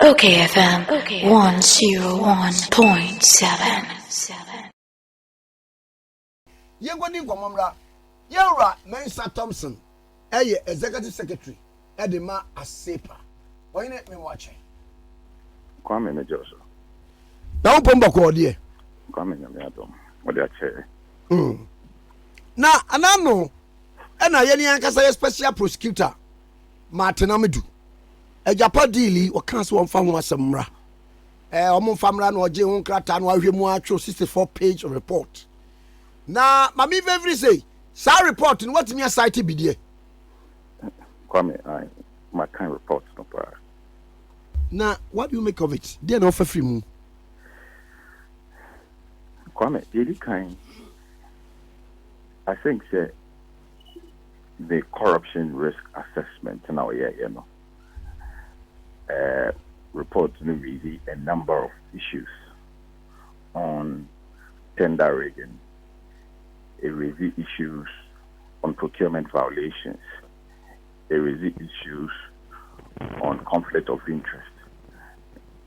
OKFM 101.7. Yengwani Gwamamra, Yara Mensa Thompson, Executive Secretary, Edema Asepa. Why not me watching? Kwame Mejoso. Now, Pomba Cordier. Kwame Yamiadom. What do I say? Now, Anano, and I any special prosecutor, Martin Amidu. Agyapa deal or cancel one family samra. Omo family no je won krata no ahwe mu atwo 64-page report. Na mami very say, sa report no what me site be there. Kwame, my kind report no pa. Na what do you make of it? They no for free mu. Kwame, the kind I think say the corruption risk assessment now you know. Report really a number of issues on tender rigging, a review issues on procurement violations, a review issues on conflict of interest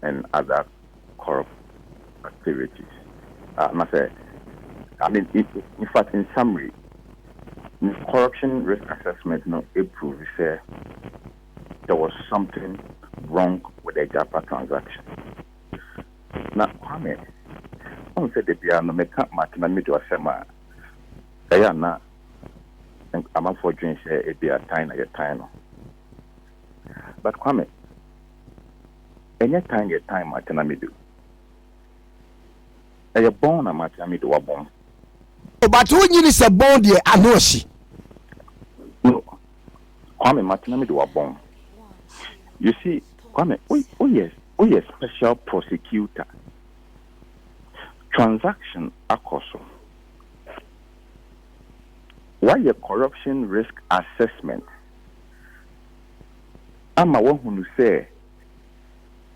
and other corrupt activities. In fact, in summary, the corruption risk assessment it proves there was something wrong with the Agyapa transaction. Now, Kwame, I said that they are no make Martin Amidu asema. They are not. I'm not for doing say it be a time. But Kwame, any time Martin Amidu. They are born a Martin Amidu was born. But when you say born there, I know she. No, Kwame Martin Amidu was born. You see, Kwame, oh yes, special prosecutor. Transaction akoso. Why a corruption risk assessment? I'm a one who say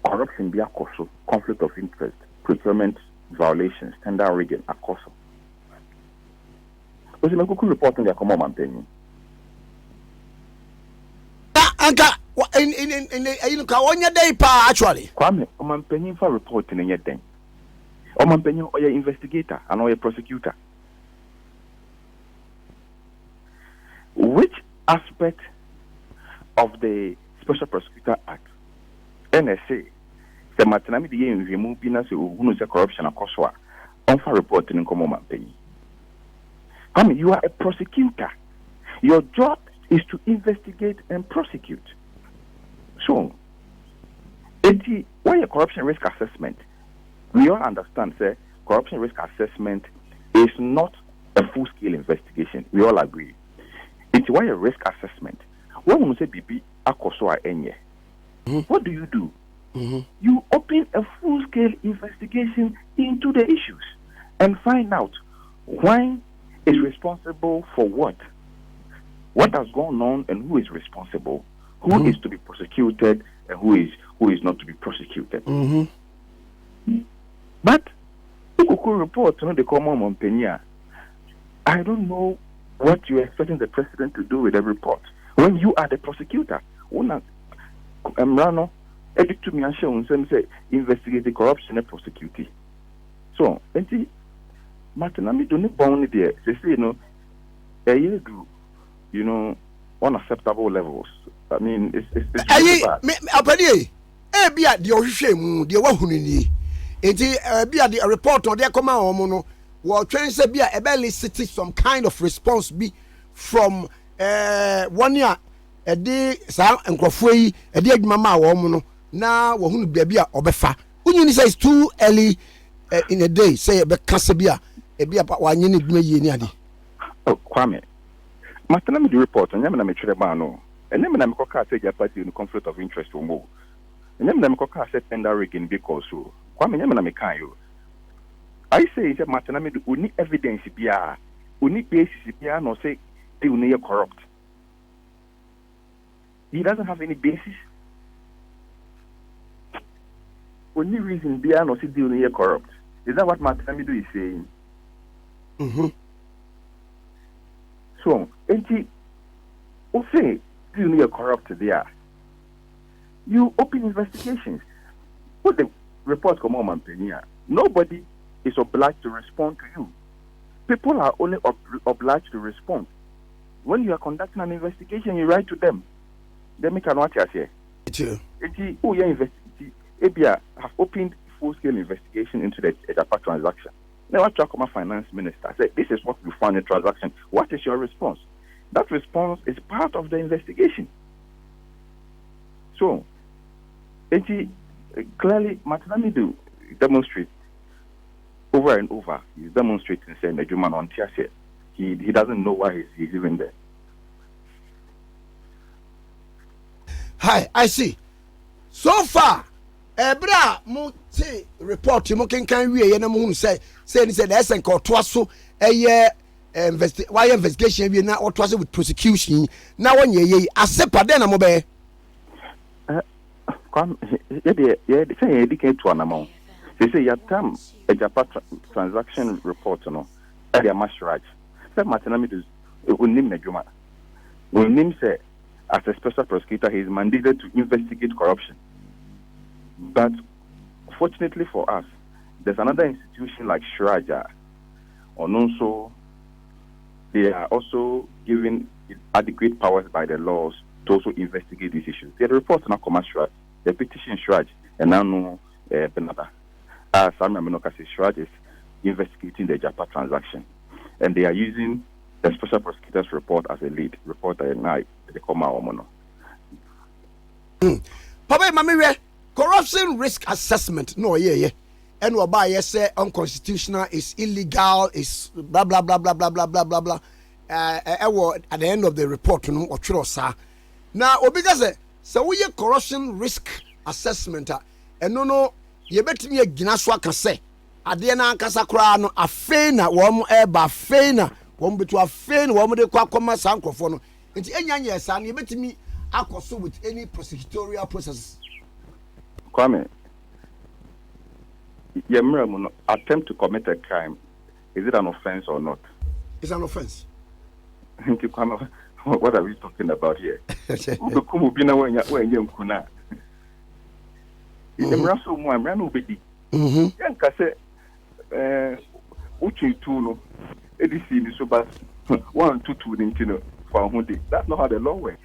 corruption be akoso, conflict of interest, procurement violations, tender rigging akoso. Because you could report on the common man. In Kawonya day pa actually. Kwame, I'm paying for reporting in your thing. I'm paying or your investigator and or your prosecutor. Which aspect of the Special Prosecutor Act, NSA, the Matanami the remove Pinas who knows the corruption across on for reporting in common paying? Kwame, you are a prosecutor. Your job is to investigate and prosecute. So, why a corruption risk assessment? We all understand, sir, corruption risk assessment is not a full-scale investigation. We all agree. It's why a risk assessment. When we say BB Akosoa Enye, what do? You open a full-scale investigation into the issues and find out why is responsible for what has gone on and who is responsible. Who is to be prosecuted and who is not to be prosecuted. But you could report the common Montpellier. I don't know what you're expecting the president to do with the report when you are the prosecutor. Rano, edit to me and show and say investigate the corruption and prosecute it. So, Martin Amidu don't born there. They say a year ago, unacceptable levels. I mean, it's really bad. Be at the Oshemu, the Wahuni. Be at the report on their command or well, trying to be a belly city some kind of response be from 1 year a day, Sam and Crofway, a dear mamma woman. Now, who be a obefa. When you say it's too early in a day, say a Casabia, a beer about 1 unit me. Oh, Kwame. Matanami the report, and Yamana Mitrabano, and then I'm say Agyapa in conflict of interest to move. And then I'm said tender rigging because so. Kwame Yamana Mekayo. I say that Matanami we need evidence bia, we need basis bia, no say they will need corrupt. He doesn't have any basis. Only reason bia, no say they will need corrupt. Is that what Matanami is saying? So, say you need corrupt there. You open investigations. put the report come on Mampenia. Nobody is obliged to respond to you. People are only obliged to respond. When you are conducting an investigation, you write to them. They make an what you say. ABIA have opened full-scale investigation into the Agyapa transaction. Now, I talk to my finance minister. I said, this is what we found in the transaction. What is your response? That response is part of the investigation. So, clearly, Martin Amidu demonstrates over and over. He's demonstrating saying the German on Tiasia. He doesn't know why he's even there. Hi, I see. So far, Ebra Muti report you can we na mu say the SN called Twaso why investigation we na Twaso with prosecution. Now when ye asepa den na mo be come yeah say indicate to an amount. They say your term Agyapa transaction report no they are much right. Say Martin Amidu unim na djuma. Unim say as a special prosecutor he is mandated to investigate corruption. But fortunately for us, there's another institution like Shraja, or also they are also given adequate powers by the laws to also investigate these issues. The report now comes Shraj, the petition Shraj, and now no Benada. Sam Aminoka says Shraj is investigating the Agyapa transaction, and they are using the special prosecutor's report as a lead report at night. They come out mono. Papa Mami. Corruption risk assessment, no, and what by say unconstitutional is illegal, is blah blah blah blah blah blah blah blah blah. At the end of the report, no, or sir. Now, because so we corruption risk assessment, and no, you bet me a ginaswa can say. Adena Casacra no a fena, one eba fena, one between a fen, one with the quacoma sancophone. It's any year, son, you bet me I pursue with any prosecutorial process. Kwame, your attempt to commit a crime, is it an offense or not? It's an offense. What are we talking about here? That's not how the law works.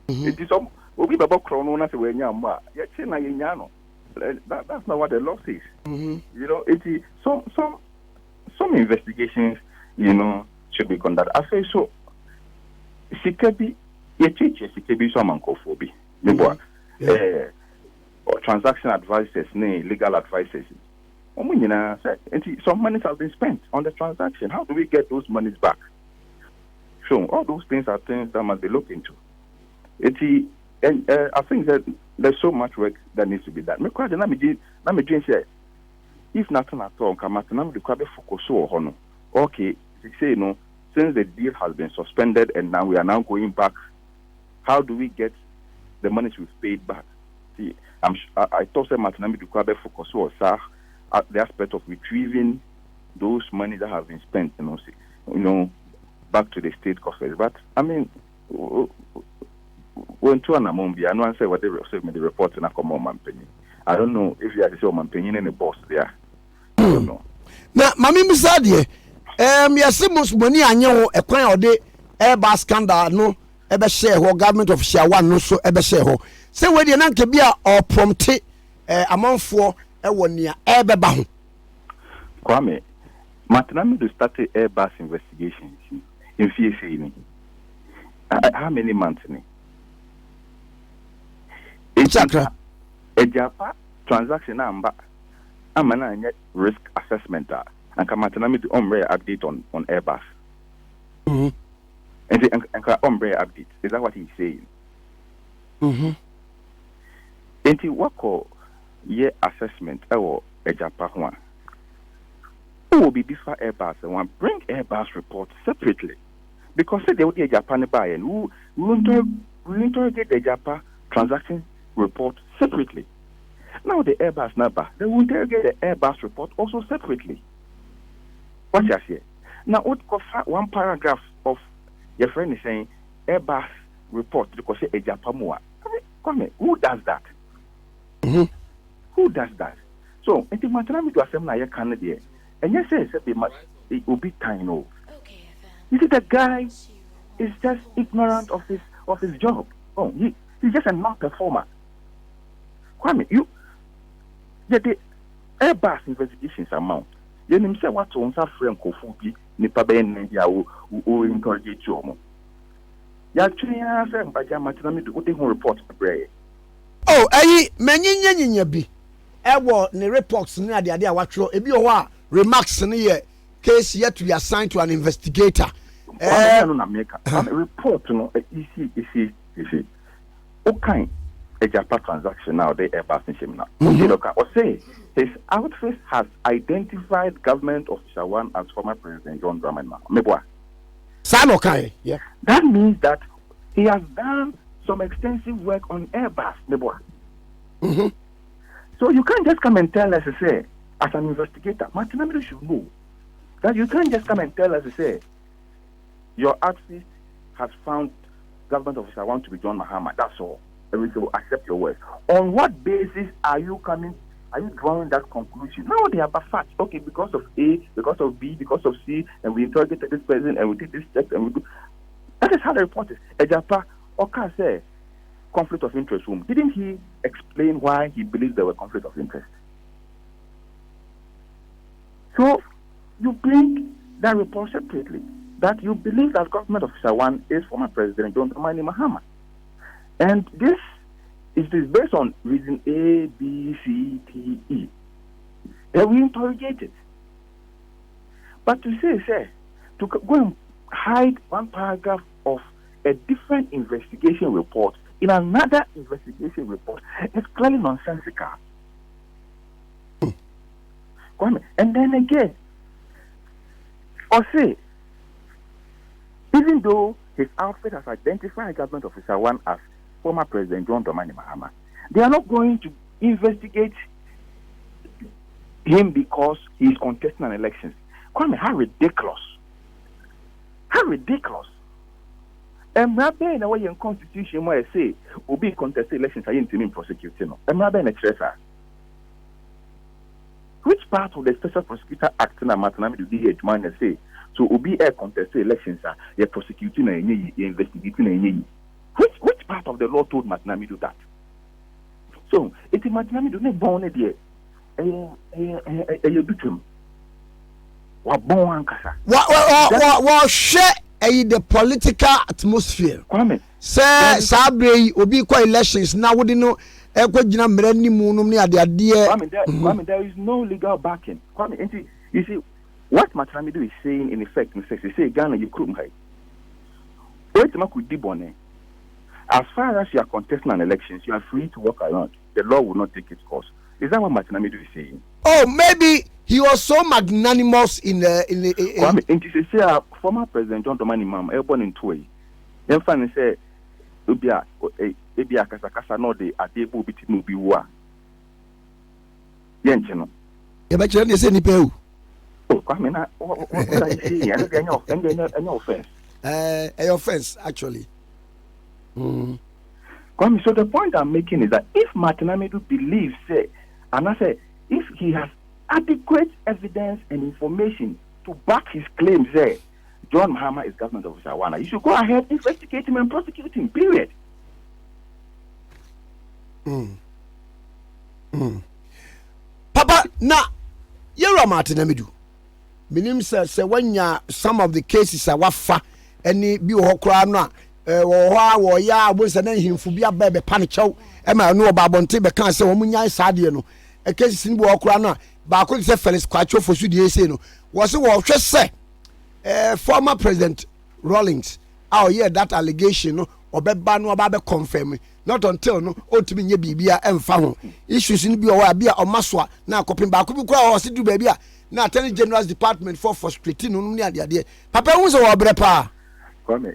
It is that's not what the law says. You know, it is some investigations, you know, should be conducted. I say so. Sikebi, Sikebi, some mancophobia. Or transaction advisors, legal advisors. Some money has been spent on the transaction. How do we get those monies back? So all those things are things that must be looked into. And I think that there's so much work that needs to be done. If nothing at all, okay, they say, since the deal has been suspended and now we are now going back, how do we get the money we've paid back? See, I thought that Martin Amidu focus on the aspect of retrieving those money that have been spent, back to the state coffers. But I mean, when to an amount, I know I say what they received me the report in a common Mampeni. I don't know if you are the Mampeni and the boss there. I don't know. Now, Mammy Misadie, Yasimus money I know a crown or day Airbus scandal, no, ever share or government of Shawan, no, so ever share. Say where the Nanka beer or prompted among four a 1 year ever bound. Kwame, Martin Amidu started Airbus investigations in FSA. How many months? Agyapa transaction number. I'm an risk assessment and come at an update on Airbus. And update. Is that what he's saying? And he work assessment or Agyapa one. Who will be this for Airbus and one bring Airbus report separately? Because they will be Agyapa buy and who will interrogate the Agyapa transaction report separately. Now the Airbus number, they will interrogate the Airbus report also separately. What you say? Now what one paragraph of your friend is saying Airbus report because Agyapa more. Come here, who does that? Who does that? So, I think Matanami to assemble a candidate. And yes, it will be time. No. You see, the guy is just ignorant of his job. Oh, he's just a non-performer. Kwame, the Airbus investigations amount. You know, say what on sa friend Kofubi, nipa ben ya o interrogate you. Ya twenya say mbaja Matanami do take report brɛ. Oh, menyinya bi. Ewo ne reports ni ade a watro ebi ho a remarks ni ye case yet to be assigned to an investigator. No na make report no easy. Okay. Agyapa transaction now they Airbus in Shimna. Or say his outfit has identified government official one as former President John Dramani Mahama. Okay. Yeah. That means that he has done some extensive work on Airbus. So you can't just come and tell us to say, as an investigator, Matanami should know that you can't just come and tell us to say your outfit has found government official one to be John Mahama. That's all. And we will accept your word. On what basis are you drawing that conclusion? No, they have a fact. Okay, because of A, because of B, because of C, and we interrogated this person, and we did this check, and we do. That is how the report is. Agyapa, Oka say conflict of interest room. Didn't he explain why he believes there were conflict of interest? So you bring that report separately. That you believe that government officer one is former President John Dramani Mahama. And this is based on reason A, B, C, D, E. And we interrogate it. But to say, to go and hide one paragraph of a different investigation report in another investigation report is clearly nonsensical. And then again, or say, even though his outfit has identified government officer one as former President John Dramani Mahama, they are not going to investigate him because he is contesting an election. Kwame, how ridiculous! How ridiculous! And maybe in a way in constitution where I say will be contested elections are in prosecuting. And maybe in a treasure. Which part of the Special Prosecutor Act na Matanami do the man say so will be a contested elections are you're prosecuting and you're investigating and Which part of the law told Matanami do that? So, it is Matanami do not born a dear. A between. What born Kasa? What share the political atmosphere? Sir, Sabre will be quite elections now. Would you know? There is no legal backing. You see, what Matanami do is saying in effect, he say Ghana you couldn't hide. Wait, ma could debone. As far as you are contesting an elections, you are free to walk around. The law will not take its course. Is that what Matanami is saying? Oh, maybe he was so magnanimous in the former President John Dramani Mahama, airborne in Tuai. Then finally say, Ebia Kasa no de Adebo biti no bi wa. Yencheno. E ba kire ne se nipa u. Oh, Kwame na what are you saying? I don't get any offense. Offense actually. Kwame, so the point I'm making is that if Matanami believes, and I say, if he has adequate evidence and information to back his claims, John Mahama is government officer one, you should go ahead, investigate him and prosecute him, period. Papa, na you're a Matanami. Minim say when ya some of the cases are wafa any bi ho kra no wo ya abonsa na himfu bi aba be panichau e ma no ba bonte be kan se wo munya saade no e cases ni bi ho kra no ba ko se Felix Kwacho fosu die se no wo se wo hwe se former President Rawlings that allegation no obeba no ba be confirm not until no otimi nye bibia emfa ho issues ni bi o wa bia o maso na akopin ba ko bi kra o se du ba bia na Attorney General's Department for frustrating no ni ade papa hu se wo bre pa Kwame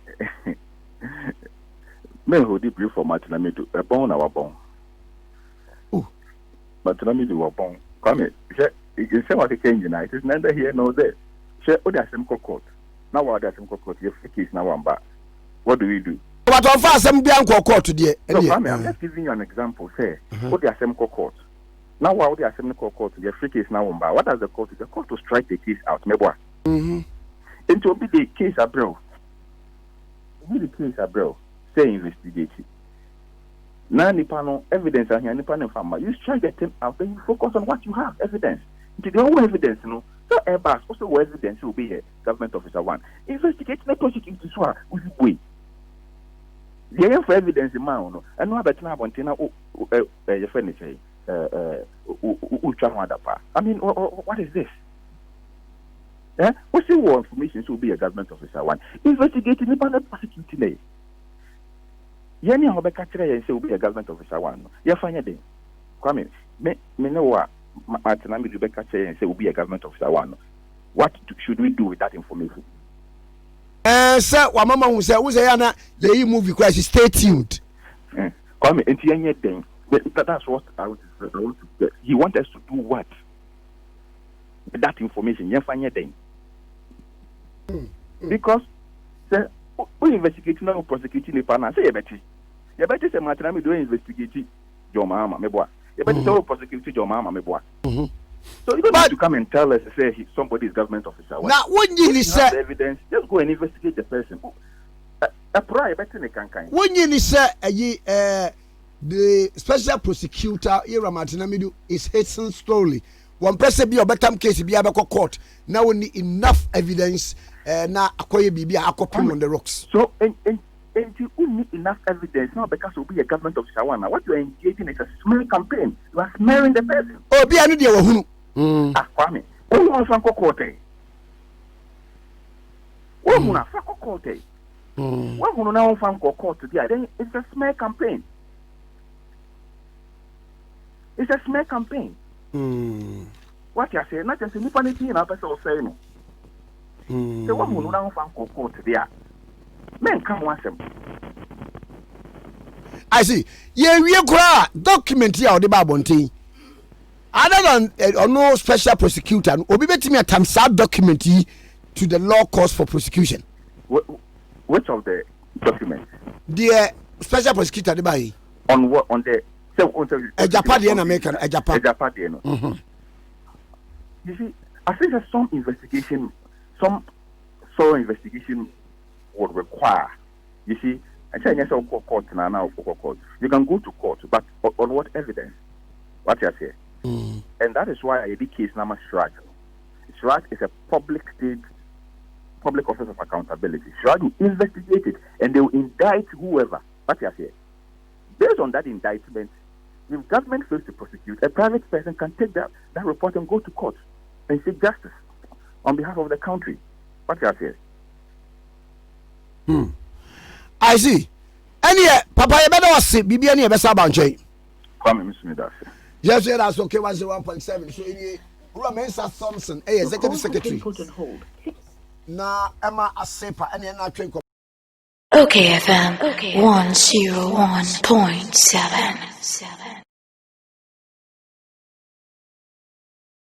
me hold the brief for Matanami to a bone our bone. Matanami to a bone. Kwame, you say what it change it is neither here nor there. Share other some court. Now what are some court? Your case now one back. What do we do? But on some bianco court today. So Kwame, I'm just giving you an example. Say, what are some court? Now, while they are sending court to the free case now, what does the court do? The court to strike the case out. Mm-hmm. It will be the case abroad. Be the case abroad. Say investigate it. Now, Nipano evidence and here Nipano farmer. You strike the thing out, then you focus on what you have evidence. Into the whole evidence, So Airbus also evidence will be a government officer one. Investigate, not prosecute this one. Way. The aim for evidence in my own. And no better now your friend say. I mean, what is this? What's the war information to be a government officer one? Investigating the prosecuting it. Yenny how and say will be a government officer one. You find a day. Come in. Me know what Martin Amidu and say will be a government officer one. What should we do with that information? Sir, what Mama will say, the movie question, stay tuned. Come in, and thing. That's what I want to get. He wants us to do what? With that information, you find it then. Because we investigate now prosecuting the partner. Say you better say Martin Amidu investigate your mama, me boy. You better say prosecute your mama, me boy. So you don't need to come and tell us say somebody is government officer. Now when you say evidence, just go and investigate the person. A prior better than kind. When you say the special prosecutor here Martin Amidu is hastening slowly. One person be a better case be able court. Now we need enough evidence na akoye bibi akopim on the rocks. So and you need enough evidence now because will be a government officer one. Now what you are engaging is a smear campaign. You are smearing the person. Oh be anu dia wahunu. Kwame. Who wants to court? Who wants to court? Who wants to court today? Then it's a smear campaign. It's a smear campaign. What you say? Not just a nippanity in our person say no. The one who now found court there. Men come once them. I see. Yeah, we are document here on the Babonti. Other than no special prosecutor, Obi bet me a time sad document to the law course for prosecution. Which of the documents? The special prosecutor, the buy. On what? On the Agyapa and American Agyapa. You see, I think that some thorough investigation would require. You see, I say yes, court now court. You can go to court, but on what evidence? What you say? And that is why I did case number SHRAG. SHRAG is a public office of accountability. SHRAG will investigate it and they will indict whoever. What you say? Based on that indictment, if government fails to prosecute, a private person can take that report and go to court and seek justice on behalf of the country. What you say? I see. And yeah, Papa, you better say, Bibi, any better banche. Come, Miss Midas. Yes, that's okay. 101.7. So, Romansa Thompson, executive secretary. Na Emma Asepa, and you're not trained. OKFM 101.7.